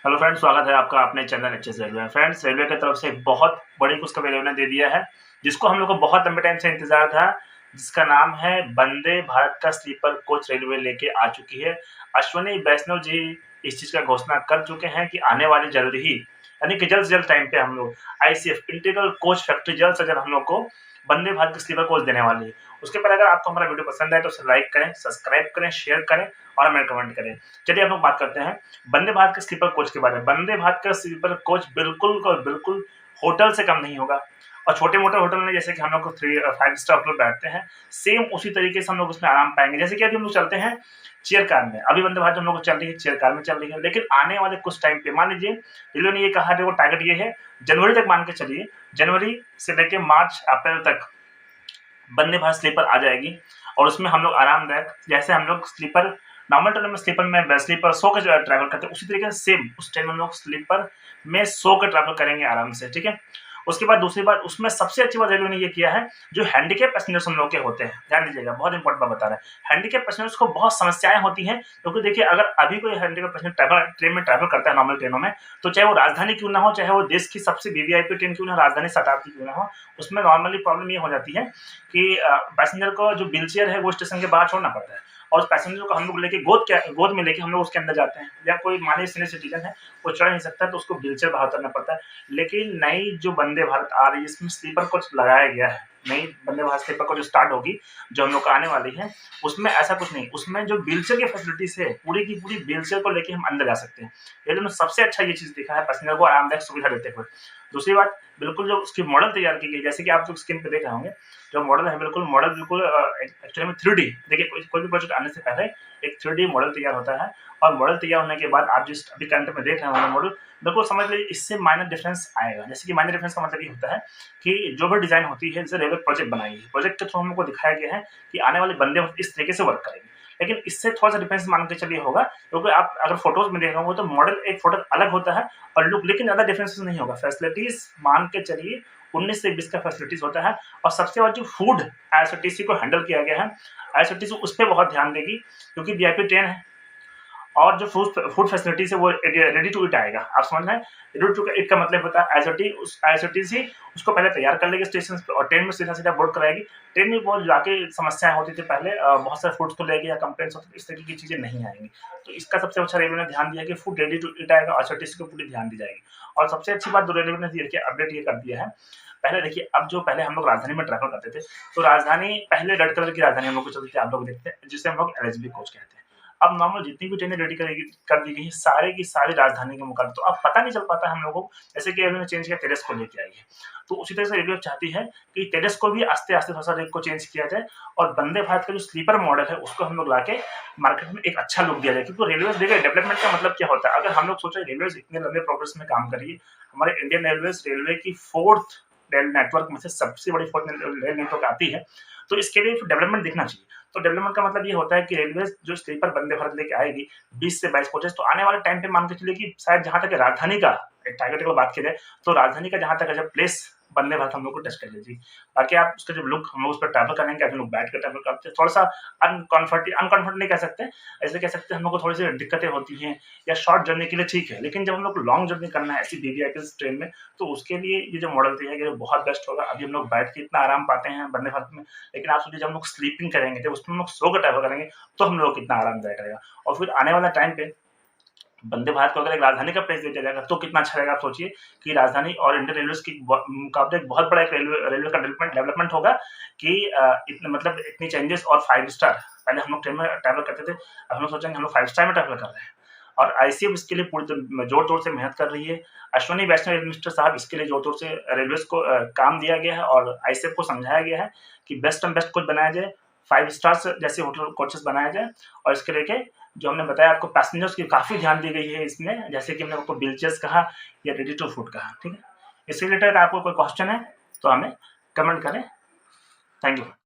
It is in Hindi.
हेलो फ्रेंड्स, स्वागत है आपका अपने चैनल एचएस रेलवे में। फ्रेंड्स, रेलवे की तरफ से एक बहुत बड़ी खुशखबरी ने दे दिया है, जिसको हम लोग को बहुत लंबे टाइम से इंतजार था, जिसका नाम है वंदे भारत का स्लीपर कोच रेलवे लेके आ चुकी है। अश्विनी वैष्णव जी इस चीज़ का घोषणा कर चुके हैं कि आने वाले जल्द ही, यानी कि जल्द से जल्द टाइम पे हम लोग आईसीएफ इंटीग्रल कोच फैक्ट्री जल्द से जल्द हम लोग को वंदे भारत के स्लीपर कोच देने वाली है। उसके पहले अगर आपको हमारा वीडियो पसंद आए तो उसे लाइक करें, सब्सक्राइब करें, शेयर करें और हमें कमेंट करें। चलिए हम लोग बात करते हैं वंदे भारत के स्लीपर कोच के बारे में। वंदे भारत का स्लीपर कोच बिल्कुल और बिल्कुल होटल से कम नहीं होगा, और छोटे मोटे होटल में जैसे कि हम लोग को 5 स्टार होटल बैठते हैं, सेम उसी तरीके से हम लोग उसमें आराम पाएंगे। जैसे कि अभी हम लोग चलते हैं चेयर कार में, अभी वंदे भारत हम लोग को चल रही है चेयर कार में चल रही है, लेकिन आने वाले कुछ टाइम पे मान लीजिए रेलवे ने ये कहा, देखो टारगेट ये है जनवरी तक, मान के चलिए जनवरी से लेकर मार्च अप्रैल तक वंदे भारत स्लीपर आ जाएगी, और उसमें हम लोग आरामदायक, जैसे हम लोग स्लीपर नॉर्मल ट्रेन में स्लीपर सो के ट्रैवल करते हैं, उसी तरीके से सेम उस ट्रेन में हम लोग स्लीपर में सो के ट्रैवल करेंगे आराम से। ठीक है, उसके बाद दूसरी बात, उसमें सबसे अच्छी बात रेलवे ने ये किया है, जो हैंडीकैप पैसेंजर्स हम लोग के होते हैं, ध्यान दीजिएगा, बहुत इंपॉर्टेंट बात बता रहे हैं। हैंडीकैप पैसेंजर्स को बहुत समस्याएं होती हैं, क्योंकि देखिए अगर अभी कोई हैंडीकैप पैसेंजर ट्रेन में ट्रैवल करता है नॉर्मल ट्रेनों में, तो चाहे वो राजधानी क्यों ना हो, चाहे वो देश की सबसे वीवीआईपी ट्रेन क्यों ना हो, राजधानी शताब्दी क्यों ना हो, उसमें नॉर्मली प्रॉब्लम ये हो जाती है कि पैसेंजर को जो व्हील चेयर है वो स्टेशन के बाहर छोड़ना पड़ता है, और पैसेंजर को हम लोग लेके गोद में लेके हम लोग उसके अंदर जाते हैं, या कोई माने सीनियर सिटीजन है वो चढ़ नहीं सकता तो उसको व्हील चेयर बाहर उतरना पड़ता है। लेकिन नई जो वंदे भारत आ रही है, इसमें स्लीपर कोच लगाया गया है, नई वंदे भारत स्लीपर कोच जो स्टार्ट होगी, जो हम लोग को आने वाली है, उसमें ऐसा कुछ नहीं, उसमें जो व्हील चेयर की फैसिलिटीज है, पूरी की पूरी व्हील चेयर को लेके हम अंदर जा सकते हैं। ये सबसे अच्छा ये चीज दिखा है, पैसेंजर को आरामदायक सुविधा देते हुए। दूसरी बात, बिल्कुल जो उसकी मॉडल तैयार की गई, जैसे कि आप जो स्क्रीन पे देख रहे होंगे, जो मॉडल है मॉडल बिल्कुल एक्चुअली में 3D, देखिए कोई भी प्रोजेक्ट आने से पहले एक 3D मॉडल तैयार होता है, और मॉडल तैयार होने के बाद आप जिस अभी करंट में देख रहे हैं मॉडल, बिल्कुल समझ लीजिए इससे माइनर डिफरेंस आएगा। जैसे कि माइनर डिफरेंस का मतलब ये होता है कि जो भी डिजाइन होती है, जैसे रेलवे प्रोजेक्ट बनाई है, प्रोजेक्ट के थ्रू हमको दिखाया गया है कि आने वाले वंदे भारत इस तरीके से वर्क करेगी, लेकिन इससे थोड़ा सा डिफरेंस मान के चलिए होगा, क्योंकि आप अगर फोटोज में देख रहे हो तो मॉडल एक फोटो अलग होता है और लुक, लेकिन ज्यादा डिफरेंस नहीं होगा। फैसिलिटीज मान के चलिए 19 से 20 का फैसिलिटीज होता है, और सबसे बड़ा जो फूड आईआरसीटीसी को हैंडल किया गया है, आईआरसीटीसी उस पर बहुत ध्यान देगी, क्योंकि वीआईपी ट्रेन है, और जो फूड फैसिलिटीज है वो रेडी टू ईट आएगा। आप समझ रहे हैं, रेडी टू ईट का मतलब होता है आईआरसीटीसी उसको पहले तैयार कर लेगी स्टेशन पे, और ट्रेन में सीधा सीधा बोर्ड कराएगी। ट्रेन में बहुत जाके समस्याएं होती थी पहले, बहुत सारे फूड्स को लेके या कंप्लेंट्स होती थी, इस तरीके की चीजें नहीं आएंगी। तो इसका सबसे अच्छा रेलवे ने ध्यान दिया कि फूड रेडी टू ईट आएगा, आईआरसीटीसी को पूरी ध्यान दी जाएगी। और सबसे अच्छी बात जो रेलवे ने देखिए अपडेट ये कर दिया है, पहले देखिए, अब जो पहले हम लोग राजधानी में ट्रैवल करते थे, तो राजधानी पहले रेड कलर की राजधानी हम लोग को चलती थी, आप लोग देखते हैं, जिसे हम लोग एलएचबी कोच कहते हैं। अब नॉर्मल जितनी भी ट्रेनें रेडी कर दी गई है, सारे की सारी राजधानी के मुकाबले, तो अब पता नहीं चल पाता हम लोगों को, जैसे कि रेलवे ने चेंज किया, तेजस को लेके आई है, तो उसी तरह से रेलवे चाहती है कि तेजस को भी आस्ते आस्ते थोड़ा सा रेल को चेंज किया जाए, और वंदे भारत का जो स्लीपर मॉडल है उसको हम लोग लाके मार्केट में एक अच्छा लुक दिया जाए। क्योंकि रेलवे देखिए डेवलपमेंट का मतलब क्या होता है, अगर हम लोग सोचे रेलवे इतने लंबे प्रोग्रेस में काम करिए, हमारे इंडियन रेलवे की 4th रेल नेटवर्क में से सबसे बड़ी 4th रेल नेटवर्क आती है, तो इसके लिए डेवलपमेंट दिखना चाहिए। तो डेवलपमेंट का मतलब ये होता है कि रेलवे जो स्लीपर वंदे भारत लेके आएगी 20 से 22 कोचेस, तो आने वाले टाइम पे मान के चलिए कि शायद जहां तक राजधानी का एक टारगेट की बात की जाए, तो राजधानी का जहां तक जब प्लेस वंदे भारत हम लोग को टच कर लीजिए, बाकी आप उसका जो लुक हम लोग उस पर ट्रैवल करेंगे, हम लोग बैठ कर ट्रैवल करते हैं, थोड़ा सा अनकंफर्ट नहीं कह सकते, ऐसे कह सकते हैं हम लोग को थोड़ी सी दिक्कतें होती हैं, या शॉर्ट जर्नी के लिए ठीक है, लेकिन जब हम लोग लॉन्ग जर्नी करना है ऐसी वीवीआईपी ट्रेन में, तो उसके लिए ये जो मॉडल दिया गया बहुत बेस्ट होगा। अभी हम लोग बैठ के इतना आराम पाते हैं वंदे भारत में, लेकिन आप सोचिए जब हम लोग स्लीपिंग करेंगे, जब उसमें हम लोग सो कर ट्रैवल करेंगे, तो हम लोग कितना आरामदायक रहेगा। और फिर आने वाला टाइम पे वंदे भारत को अगर एक राजधानी का प्लेस दिया जाएगा तो कितना अच्छा रहेगा। आप सोचिए कि राजधानी और इंडियन रेलवे की मुकाबले एक बहुत बड़ा एक रेलवे का डेवलपमेंट होगा, कि इतने मतलब इतनी चेंजेस, और 5 स्टार, पहले हम लोग ट्रेन में ट्रैवल करते थे, अब हम लोग सोचेंगे हम लोग 5 स्टार में ट्रैवल कर रहे हैं, और आईसीएफ इसके लिए पूरी जोर तोड़ से मेहनत कर रही है। अश्विनी वैष्णव मिनिस्टर साहब इसके लिए जोर तोड़ से रेलवे को काम दिया गया है, और आईसीएफ को समझाया गया है कि बेस्ट एंड बेस्ट कोच बनाया जाए, 5 स्टार्स जैसे होटल कोचेस बनाया जाए, और इसके लेके जो हमने बताया आपको पैसेंजर्स की काफ़ी ध्यान दी गई है इसमें, जैसे कि हमने आपको व्हीलचेयर्स कहा या रेडी टू फूड कहा। ठीक है, इससे रिलेटेड आपको कोई क्वेश्चन है तो हमें कमेंट करें। Thank you.